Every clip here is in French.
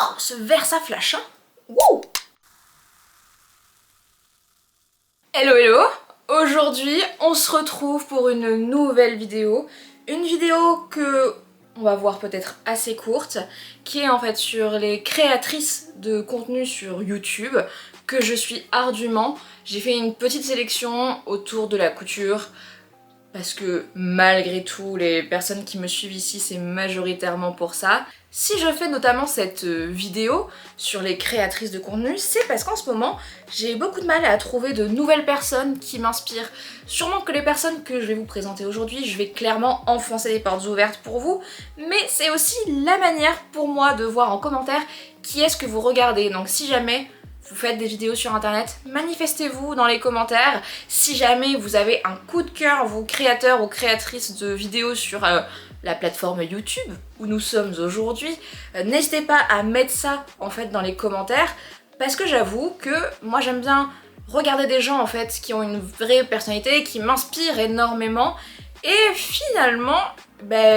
Waouh, ce Versa flash, hein. Wouh. Hello hello. Aujourd'hui, on se retrouve pour une nouvelle vidéo. Une vidéo que on va voir peut-être assez courte, qui est en fait sur les créatrices de contenu sur YouTube, que je suis ardument. J'ai fait une petite sélection autour de la couture, parce que malgré tout, les personnes qui me suivent ici, c'est majoritairement pour ça. Si je fais notamment cette vidéo sur les créatrices de contenu, c'est parce qu'en ce moment, j'ai beaucoup de mal à trouver de nouvelles personnes qui m'inspirent. Sûrement que les personnes que je vais vous présenter aujourd'hui, je vais clairement enfoncer les portes ouvertes pour vous, mais c'est aussi la manière pour moi de voir en commentaire qui est-ce que vous regardez. Donc si jamais vous faites des vidéos sur internet, manifestez-vous dans les commentaires. Si jamais vous avez un coup de cœur, vous créateurs ou créatrices de vidéos sur la plateforme YouTube où nous sommes aujourd'hui, n'hésitez pas à mettre ça en fait dans les commentaires, parce que j'avoue que moi j'aime bien regarder des gens en fait qui ont une vraie personnalité, qui m'inspirent énormément, et finalement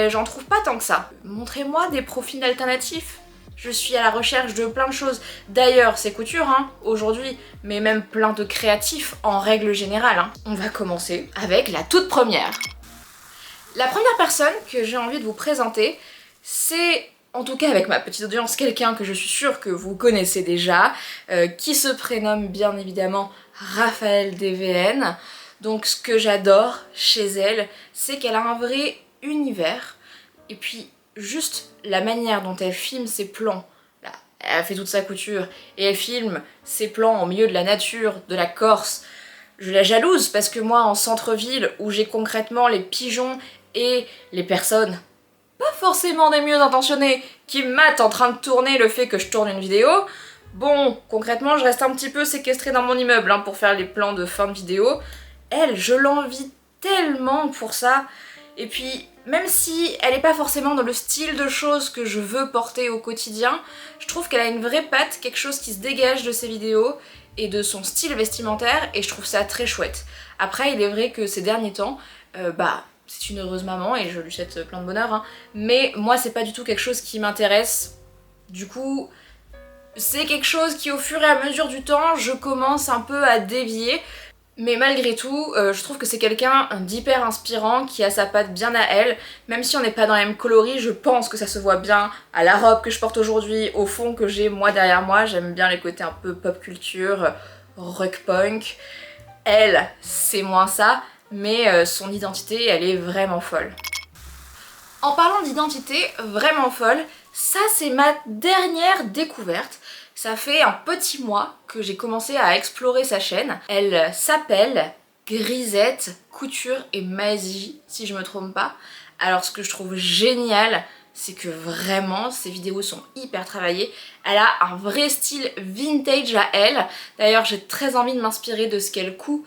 j'en trouve pas tant que ça. Montrez-moi des profils alternatifs. Je suis à la recherche de plein de choses. D'ailleurs, c'est couture aujourd'hui, mais même plein de créatifs en règle générale. On va commencer avec la toute première. La première personne que j'ai envie de vous présenter, c'est, en tout cas avec ma petite audience, quelqu'un que je suis sûre que vous connaissez déjà, qui se prénomme bien évidemment Raphaël DVN. Donc ce que j'adore chez elle, c'est qu'elle a un vrai univers, et puis juste la manière dont elle filme ses plans. Là, elle a fait toute sa couture et elle filme ses plans au milieu de la nature, de la Corse. Je la jalouse parce que moi, en centre-ville, où j'ai concrètement les pigeons et les personnes pas forcément des mieux intentionnées qui me matent en train de tourner le fait que je tourne une vidéo, bon, concrètement, je reste un petit peu séquestrée dans mon immeuble pour faire les plans de fin de vidéo. Elle, je l'envie tellement pour ça. Et puis, même si elle n'est pas forcément dans le style de choses que je veux porter au quotidien, je trouve qu'elle a une vraie patte, quelque chose qui se dégage de ses vidéos et de son style vestimentaire, et je trouve ça très chouette. Après, il est vrai que ces derniers temps, c'est une heureuse maman et je lui souhaite plein de bonheur, mais moi c'est pas du tout quelque chose qui m'intéresse. Du coup, c'est quelque chose qui au fur et à mesure du temps, je commence un peu à dévier. Mais malgré tout, je trouve que c'est quelqu'un d'hyper inspirant, qui a sa patte bien à elle. Même si on n'est pas dans les mêmes coloris, je pense que ça se voit bien à la robe que je porte aujourd'hui, au fond que j'ai moi derrière moi. J'aime bien les côtés un peu pop culture, rock punk. Elle, c'est moins ça, mais son identité, elle est vraiment folle. En parlant d'identité vraiment folle, ça c'est ma dernière découverte. Ça fait un petit mois que j'ai commencé à explorer sa chaîne. Elle s'appelle Grisette Couture et Magie, si je me trompe pas. Alors ce que je trouve génial, c'est que vraiment ses vidéos sont hyper travaillées. Elle a un vrai style vintage à elle. D'ailleurs, j'ai très envie de m'inspirer de ce qu'elle coud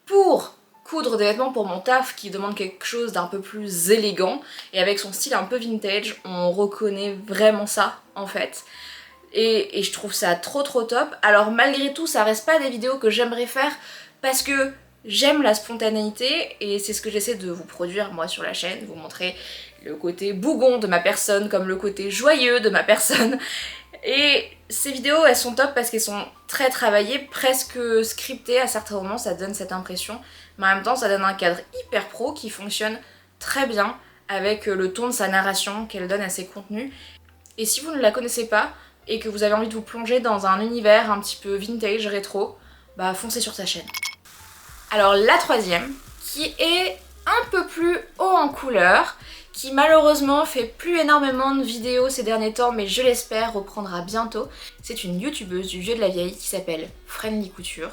pour coudre des vêtements pour mon taf, qui demande quelque chose d'un peu plus élégant. Et avec son style un peu vintage, on reconnaît vraiment ça en fait. Et je trouve ça trop top. Alors malgré tout, ça reste pas des vidéos que j'aimerais faire, parce que j'aime la spontanéité et c'est ce que j'essaie de vous produire moi sur la chaîne, vous montrer le côté bougon de ma personne comme le côté joyeux de ma personne. Et ces vidéos, elles sont top parce qu'elles sont très travaillées, presque scriptées à certains moments, ça donne cette impression. Mais en même temps, ça donne un cadre hyper pro qui fonctionne très bien avec le ton de sa narration qu'elle donne à ses contenus. Et si vous ne la connaissez pas, et que vous avez envie de vous plonger dans un univers un petit peu vintage, rétro, foncez sur sa chaîne. Alors la troisième, qui est un peu plus haut en couleur, qui malheureusement fait plus énormément de vidéos ces derniers temps, mais je l'espère reprendra bientôt, c'est une youtubeuse du vieux de la vieille qui s'appelle Friendly Couture.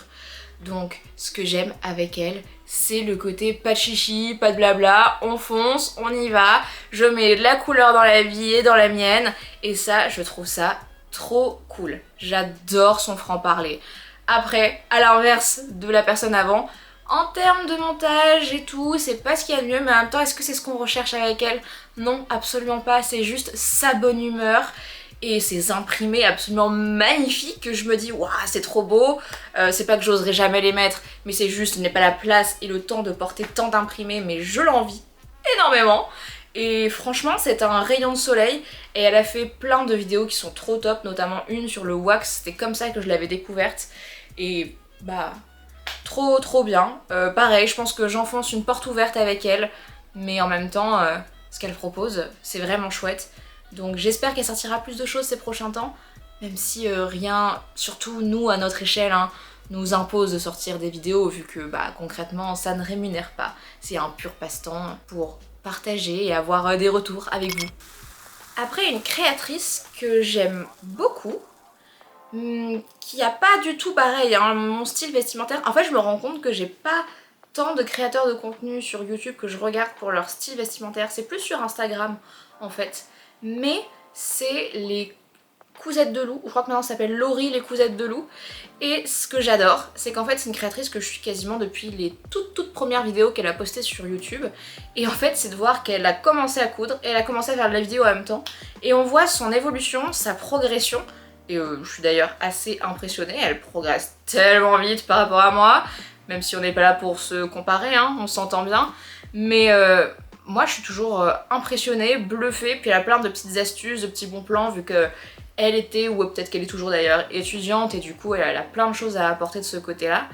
Donc ce que j'aime avec elle, c'est le côté pas de chichi, pas de blabla, on fonce, on y va, je mets de la couleur dans la vie et dans la mienne, et ça, je trouve ça trop cool. J'adore son franc-parler. Après, à l'inverse de la personne avant, en termes de montage et tout, c'est pas ce qu'il y a de mieux, mais en même temps, est-ce que c'est ce qu'on recherche avec elle? Non, absolument pas, c'est juste sa bonne humeur et ses imprimés absolument magnifiques que je me dis waouh, c'est trop beau. C'est pas que j'oserais jamais les mettre, mais c'est juste, je n'ai pas la place et le temps de porter tant d'imprimés, mais je l'envie énormément. Et franchement c'est un rayon de soleil et elle a fait plein de vidéos qui sont trop top, notamment une sur le wax, c'était comme ça que je l'avais découverte et bah trop bien. Pareil, je pense que j'enfonce une porte ouverte avec elle, mais en même temps ce qu'elle propose c'est vraiment chouette. Donc j'espère qu'elle sortira plus de choses ces prochains temps, même si rien, surtout nous à notre échelle, hein, nous impose de sortir des vidéos vu que bah, concrètement ça ne rémunère pas. C'est un pur passe-temps pour partager et avoir des retours avec vous. Après, une créatrice que j'aime beaucoup, qui a pas du tout pareil, hein, mon style vestimentaire. En fait, je me rends compte que j'ai pas tant de créateurs de contenu sur YouTube que je regarde pour leur style vestimentaire. C'est plus sur Instagram en fait. Mais c'est les Cousettes de Loup, je crois que maintenant ça s'appelle Laurie les Cousettes de Loup. Et ce que j'adore, c'est qu'en fait c'est une créatrice que je suis quasiment depuis les toutes premières vidéos qu'elle a postées sur YouTube. Et en fait c'est de voir qu'elle a commencé à coudre et elle a commencé à faire de la vidéo en même temps. Et on voit son évolution, sa progression. Et je suis d'ailleurs assez impressionnée, elle progresse tellement vite par rapport à moi. Même si on n'est pas là pour se comparer, hein, on s'entend bien. Mais moi je suis toujours impressionnée, bluffée. Puis elle a plein de petites astuces, de petits bons plans vu que elle était, ou peut-être qu'elle est toujours d'ailleurs, étudiante et du coup elle a plein de choses à apporter de ce côté-là.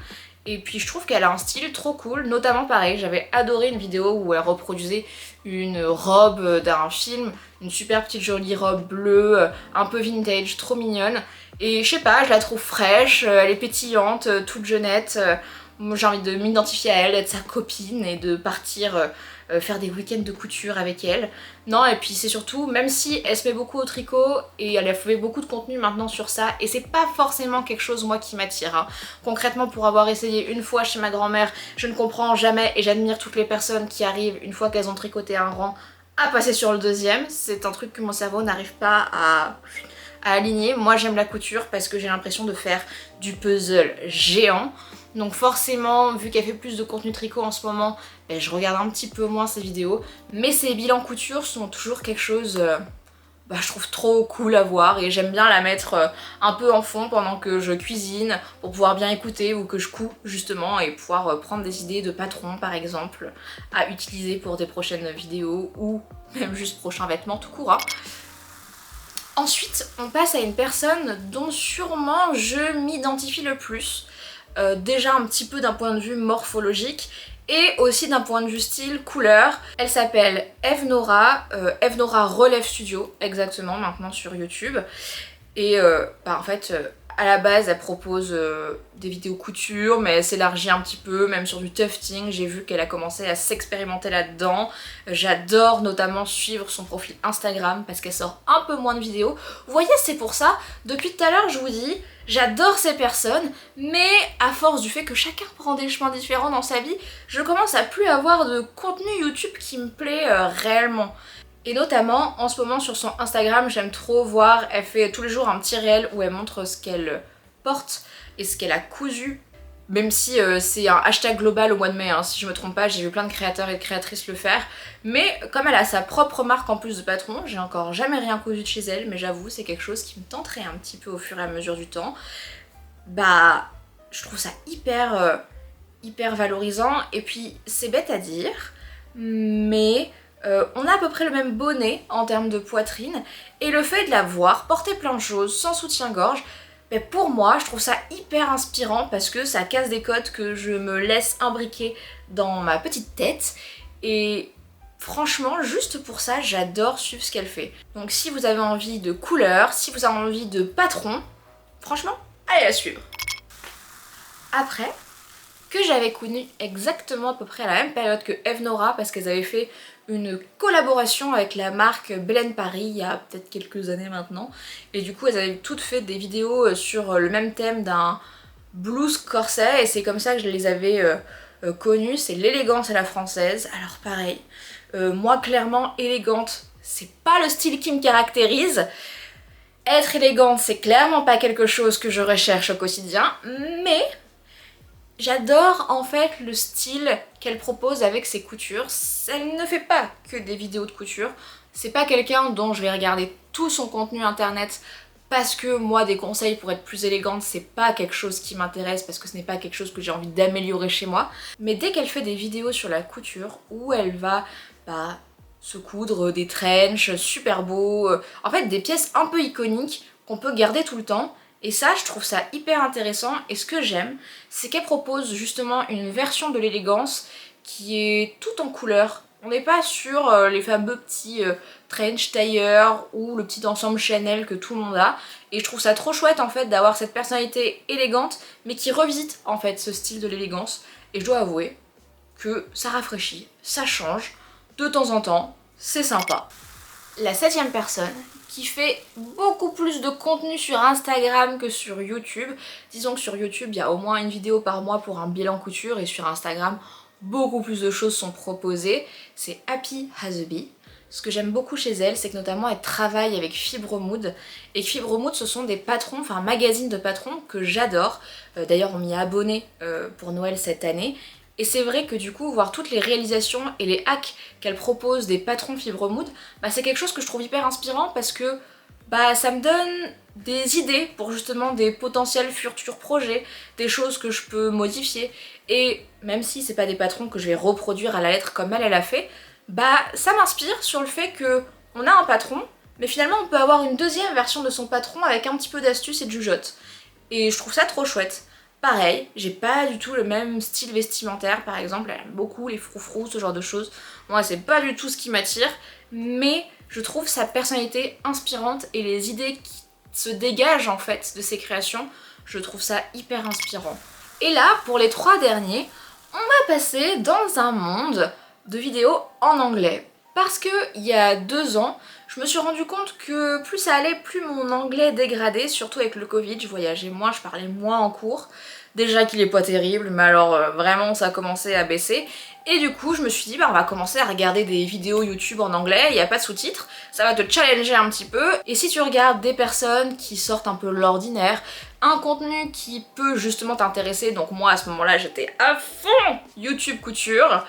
Et puis je trouve qu'elle a un style trop cool, notamment pareil, j'avais adoré une vidéo où elle reproduisait une robe d'un film, une super petite jolie robe bleue, un peu vintage, trop mignonne. Et je sais pas, je la trouve fraîche, elle est pétillante, toute jeunette. Moi j'ai envie de m'identifier à elle, être sa copine et de partir faire des week-ends de couture avec elle. Non, et puis c'est surtout, même si elle se met beaucoup au tricot et elle a fait beaucoup de contenu maintenant sur ça, et c'est pas forcément quelque chose moi qui m'attire, hein. Concrètement, pour avoir essayé une fois chez ma grand-mère, je ne comprends jamais et j'admire toutes les personnes qui arrivent, une fois qu'elles ont tricoté un rang, à passer sur le deuxième. C'est un truc que mon cerveau n'arrive pas à aligner. Moi j'aime la couture parce que j'ai l'impression de faire du puzzle géant. Donc forcément, vu qu'elle fait plus de contenu tricot en ce moment, ben, je regarde un petit peu moins ses vidéos. Mais ses bilans couture sont toujours quelque chose, bah, je trouve trop cool à voir. Et j'aime bien la mettre un peu en fond pendant que je cuisine, pour pouvoir bien écouter ou que je couds justement. Et pouvoir prendre des idées de patron par exemple, à utiliser pour des prochaines vidéos ou même juste prochains vêtements tout court, hein. Ensuite, on passe à une personne dont sûrement je m'identifie le plus. Déjà un petit peu d'un point de vue morphologique et aussi d'un point de vue style, couleur. Elle s'appelle Eve Nora, Eve Nora Relève Studio exactement maintenant sur YouTube. Et bah en fait à la base elle propose des vidéos couture mais elle s'élargit un petit peu, même sur du tufting. J'ai vu qu'elle a commencé à s'expérimenter là-dedans. J'adore notamment suivre son profil Instagram parce qu'elle sort un peu moins de vidéos. Vous voyez, c'est pour ça, depuis tout à l'heure je vous dis, j'adore ces personnes, mais à force du fait que chacun prend des chemins différents dans sa vie, je commence à plus avoir de contenu YouTube qui me plaît réellement. Et notamment, en ce moment sur son Instagram, j'aime trop voir, elle fait tous les jours un petit réel où elle montre ce qu'elle porte et ce qu'elle a cousu. Même si c'est un hashtag global au mois de mai, hein, si je me trompe pas, j'ai vu plein de créateurs et de créatrices le faire. Mais comme elle a sa propre marque en plus de patron, j'ai encore jamais rien cousu de chez elle, mais j'avoue, c'est quelque chose qui me tenterait un petit peu au fur et à mesure du temps. Bah, je trouve ça hyper valorisant. Et puis, c'est bête à dire, mais on a à peu près le même bonnet en termes de poitrine, et le fait de la voir porter plein de choses sans soutien-gorge, mais pour moi je trouve ça hyper inspirant parce que ça casse des codes que je me laisse imbriquer dans ma petite tête. Et franchement, juste pour ça, j'adore suivre ce qu'elle fait. Donc si vous avez envie de couleur, si vous avez envie de patron, franchement, allez la suivre. Après, que j'avais connu exactement à peu près à la même période que Eve Nora, parce qu'elles avaient fait une collaboration avec la marque Belen Paris il y a peut-être quelques années maintenant, et du coup elles avaient toutes fait des vidéos sur le même thème d'un blues corset, et c'est comme ça que je les avais connues. C'est l'élégance à la française. Alors pareil, moi clairement élégante c'est pas le style qui me caractérise. Être élégante c'est clairement pas quelque chose que je recherche au quotidien, mais j'adore en fait le style qu'elle propose avec ses coutures. Elle ne fait pas que des vidéos de couture. C'est pas quelqu'un dont je vais regarder tout son contenu internet parce que moi des conseils pour être plus élégante c'est pas quelque chose qui m'intéresse, parce que ce n'est pas quelque chose que j'ai envie d'améliorer chez moi. Mais dès qu'elle fait des vidéos sur la couture où elle va se coudre des trenchs super beaux, en fait des pièces un peu iconiques qu'on peut garder tout le temps. Et ça, je trouve ça hyper intéressant, et ce que j'aime, c'est qu'elle propose justement une version de l'élégance qui est toute en couleur. On n'est pas sur les fameux petits trench tailleurs ou le petit ensemble Chanel que tout le monde a. Et je trouve ça trop chouette en fait d'avoir cette personnalité élégante mais qui revisite en fait ce style de l'élégance. Et je dois avouer que ça rafraîchit, ça change de temps en temps, c'est sympa. La 7e personne qui fait beaucoup plus de contenu sur Instagram que sur YouTube. Disons que sur YouTube, il y a au moins une vidéo par mois pour un bilan couture, et sur Instagram, beaucoup plus de choses sont proposées. C'est Happy Has a Bee. Ce que j'aime beaucoup chez elle, c'est que notamment elle travaille avec Fibre Mood. Et Fibre Mood, ce sont des patrons, enfin un magazine de patrons que j'adore. D'ailleurs, on m'y a abonné pour Noël cette année. Et c'est vrai que du coup, voir toutes les réalisations et les hacks qu'elle propose des patrons Fibre Mood, bah, c'est quelque chose que je trouve hyper inspirant parce que bah, ça me donne des idées pour justement des potentiels futurs projets, des choses que je peux modifier. Et même si c'est pas des patrons que je vais reproduire à la lettre comme elle a fait, bah ça m'inspire sur le fait que on a un patron, mais finalement on peut avoir une deuxième version de son patron avec un petit peu d'astuce et de jugeote. Et je trouve ça trop chouette. Pareil, j'ai pas du tout le même style vestimentaire, par exemple, elle aime beaucoup les froufrous, ce genre de choses. Moi, c'est pas du tout ce qui m'attire, mais je trouve sa personnalité inspirante et les idées qui se dégagent en fait de ses créations, je trouve ça hyper inspirant. Et là, pour les 3 derniers, on va passer dans un monde de vidéos en anglais. Parce que il y a 2 ans, je me suis rendu compte que plus ça allait, plus mon anglais dégradait, surtout avec le Covid, je voyageais moins, je parlais moins en cours. Déjà qu'il est pas terrible, mais alors vraiment ça a commencé à baisser. Et du coup je me suis dit bah on va commencer à regarder des vidéos YouTube en anglais, il n'y a pas de sous-titres, ça va te challenger un petit peu. Et si tu regardes des personnes qui sortent un peu de l'ordinaire, un contenu qui peut justement t'intéresser, donc moi à ce moment-là j'étais à fond YouTube couture,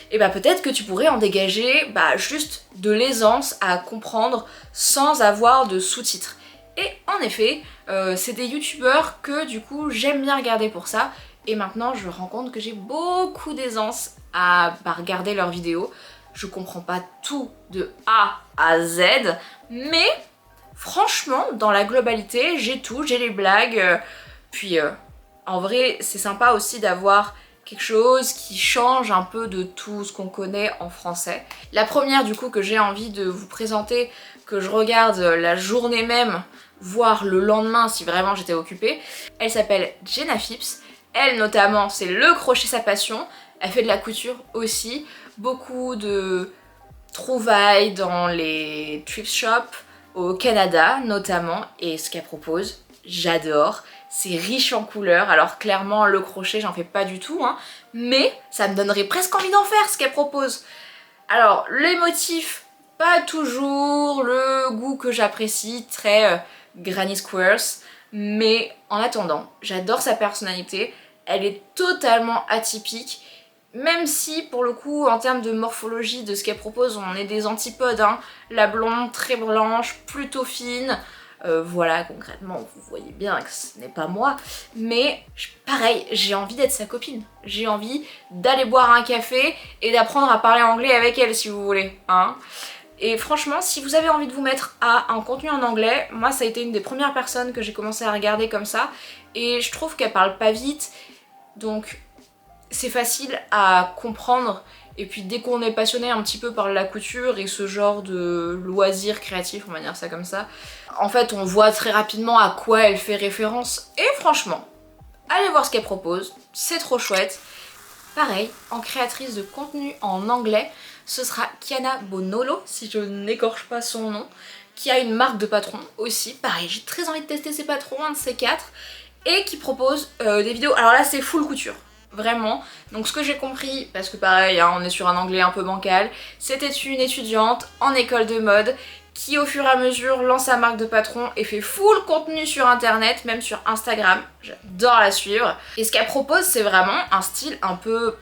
et bah peut-être que tu pourrais en dégager juste de l'aisance à comprendre sans avoir de sous-titres. Et en effet, c'est des youtubeurs que du coup j'aime bien regarder pour ça, et maintenant je me rends compte que j'ai beaucoup d'aisance à regarder leurs vidéos. Je comprends pas tout de A à Z, mais franchement dans la globalité j'ai tout, j'ai les blagues, puis en vrai c'est sympa aussi d'avoir quelque chose qui change un peu de tout ce qu'on connaît en français. La première du coup que j'ai envie de vous présenter, que je regarde la journée même, voire le lendemain si vraiment j'étais occupée, elle s'appelle Jenna Phipps. Elle notamment, c'est le crochet sa passion, elle fait de la couture aussi, beaucoup de trouvailles dans les thrift shops au Canada notamment, et ce qu'elle propose, j'adore. C'est riche en couleurs, alors clairement le crochet j'en fais pas du tout, hein, mais ça me donnerait presque envie d'en faire ce qu'elle propose. Alors les motifs, pas toujours le goût que j'apprécie, très Granny Squares, mais en attendant, j'adore sa personnalité, elle est totalement atypique, même si pour le coup en termes de morphologie de ce qu'elle propose on est des antipodes, hein. La blonde très blanche, plutôt fine, voilà, concrètement, vous voyez bien que ce n'est pas moi, mais pareil, j'ai envie d'être sa copine. J'ai envie d'aller boire un café et d'apprendre à parler anglais avec elle, si vous voulez, hein. Et franchement, si vous avez envie de vous mettre à un contenu en anglais, moi ça a été une des premières personnes que j'ai commencé à regarder comme ça, et je trouve qu'elle parle pas vite, donc c'est facile à comprendre. Et puis dès qu'on est passionné un petit peu par la couture et ce genre de loisirs créatifs, on va dire ça comme ça, en fait on voit très rapidement à quoi elle fait référence. Et franchement, allez voir ce qu'elle propose, c'est trop chouette. Pareil, en créatrice de contenu en anglais, ce sera Kiana Bonolo, si je n'écorche pas son nom, qui a une marque de patron aussi. Pareil, j'ai très envie de tester ses patrons, un de ces 4, et qui propose des vidéos. Alors là c'est full couture. Vraiment. Donc ce que j'ai compris, parce que pareil, hein, on est sur un anglais un peu bancal, c'était une étudiante en école de mode qui au fur et à mesure lance sa marque de patron et fait full contenu sur internet, même sur Instagram. J'adore la suivre. Et ce qu'elle propose, c'est vraiment un style un peu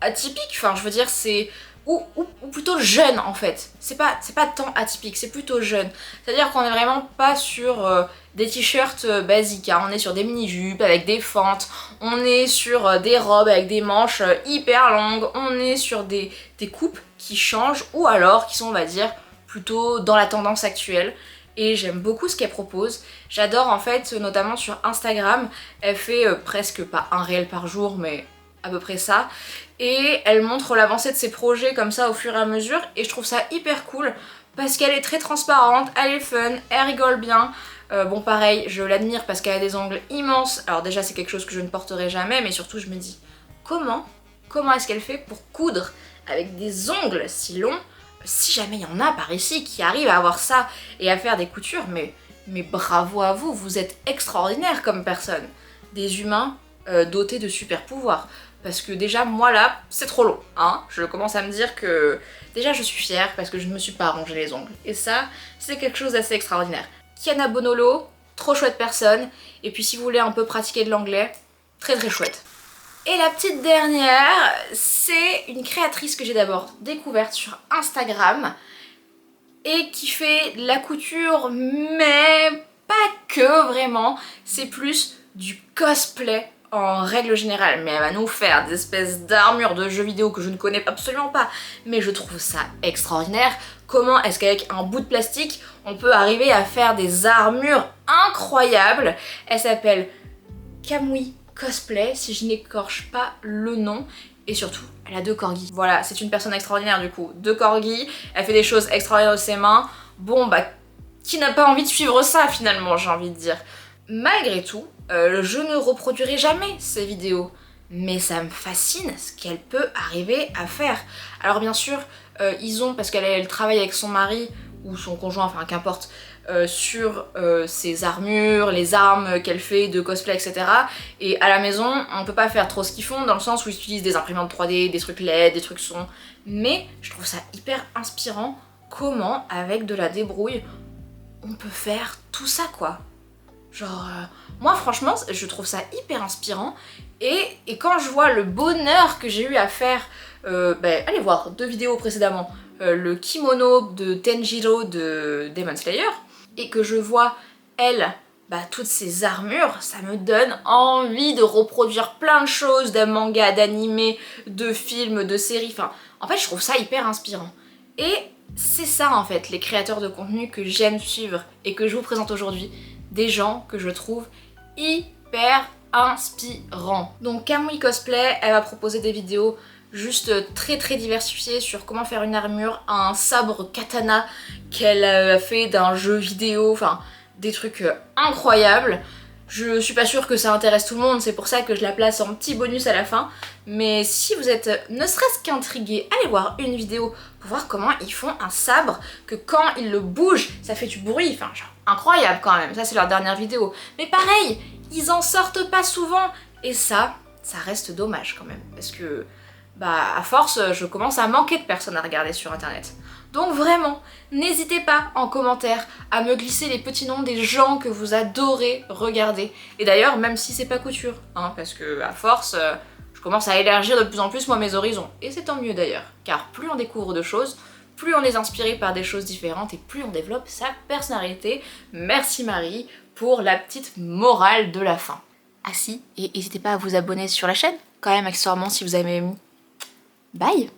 atypique. Enfin, je veux dire, c'est ou plutôt jeune en fait. C'est pas tant atypique, c'est plutôt jeune. C'est-à-dire qu'on est vraiment pas sur des t-shirts basiques, hein. On est sur des mini-jupes avec des fentes, on est sur des robes avec des manches hyper longues, on est sur des coupes qui changent ou alors qui sont, on va dire, plutôt dans la tendance actuelle. Et j'aime beaucoup ce qu'elle propose. J'adore en fait, notamment sur Instagram, elle fait presque pas un réel par jour, mais à peu près ça. Et elle montre l'avancée de ses projets comme ça au fur et à mesure. Et je trouve ça hyper cool parce qu'elle est très transparente, elle est fun, elle rigole bien. Bon pareil, je l'admire parce qu'elle a des ongles immenses. Alors déjà c'est quelque chose que je ne porterai jamais, mais surtout je me dis comment est-ce qu'elle fait pour coudre avec des ongles si longs? Si jamais il y en a par ici qui arrivent à avoir ça et à faire des coutures, mais bravo à vous, vous êtes extraordinaire comme personne. Des humains dotés de super pouvoirs. Parce que déjà, moi là, c'est trop long, hein. Je commence à me dire que déjà je suis fière parce que je ne me suis pas arrangé les ongles. Et ça, c'est quelque chose d'assez extraordinaire. Kiana Bonolo, trop chouette personne. Et puis si vous voulez un peu pratiquer de l'anglais, très très chouette. Et la petite dernière, c'est une créatrice que j'ai d'abord découverte sur Instagram et qui fait de la couture, mais pas que vraiment, c'est plus du cosplay en règle générale, mais elle va nous faire des espèces d'armures de jeux vidéo que je ne connais absolument pas, mais je trouve ça extraordinaire. Comment est-ce qu'avec un bout de plastique, on peut arriver à faire des armures incroyables? Elle s'appelle Kamui Cosplay, si je n'écorche pas le nom, et surtout, elle a 2 corgis. Voilà, c'est une personne extraordinaire du coup. 2 corgis, elle fait des choses extraordinaires de ses mains. Bon bah, qui n'a pas envie de suivre ça finalement, j'ai envie de dire. Malgré tout, je ne reproduirai jamais ces vidéos, mais ça me fascine ce qu'elle peut arriver à faire. Alors bien sûr, ils ont, parce qu'elle travaille avec son mari, ou son conjoint, enfin qu'importe, sur ses armures, les armes qu'elle fait de cosplay, etc. Et à la maison, on peut pas faire trop ce qu'ils font, dans le sens où ils utilisent des imprimantes 3D, des trucs LED, des trucs son. Mais je trouve ça hyper inspirant comment, avec de la débrouille, on peut faire tout ça quoi. Genre, moi franchement, je trouve ça hyper inspirant. Et quand je vois le bonheur que j'ai eu à faire, allez voir 2 vidéos précédemment, le kimono de Tenjiro de Demon Slayer, et que je vois elle, toutes ces armures, ça me donne envie de reproduire plein de choses, d'un manga, d'animé, de films, de séries, enfin, en fait je trouve ça hyper inspirant. Et c'est ça en fait, les créateurs de contenu que j'aime suivre et que je vous présente aujourd'hui, des gens que je trouve hyper inspirants. Donc Kamui Cosplay, elle va proposer des vidéos juste très très diversifiées sur comment faire une armure, un sabre katana qu'elle a fait d'un jeu vidéo, enfin des trucs incroyables. Je suis pas sûre que ça intéresse tout le monde, c'est pour ça que je la place en petit bonus à la fin. Mais si vous êtes ne serait-ce qu'intrigué, allez voir une vidéo pour voir comment ils font un sabre, que quand ils le bougent, ça fait du bruit, enfin genre incroyable quand même. Ça c'est leur dernière vidéo. Mais pareil, ils en sortent pas souvent. Et ça reste dommage quand même. Parce que, à force, je commence à manquer de personnes à regarder sur internet. Donc vraiment, n'hésitez pas en commentaire à me glisser les petits noms des gens que vous adorez regarder. Et d'ailleurs, même si c'est pas couture, hein, parce que à force, je commence à élargir de plus en plus moi mes horizons. Et c'est tant mieux d'ailleurs, car plus on découvre de choses, plus on est inspiré par des choses différentes et plus on développe sa personnalité. Merci Marie pour la petite morale de la fin. Ah si, et n'hésitez pas à vous abonner sur la chaîne, quand même accessoirement si vous avez aimé. Bye!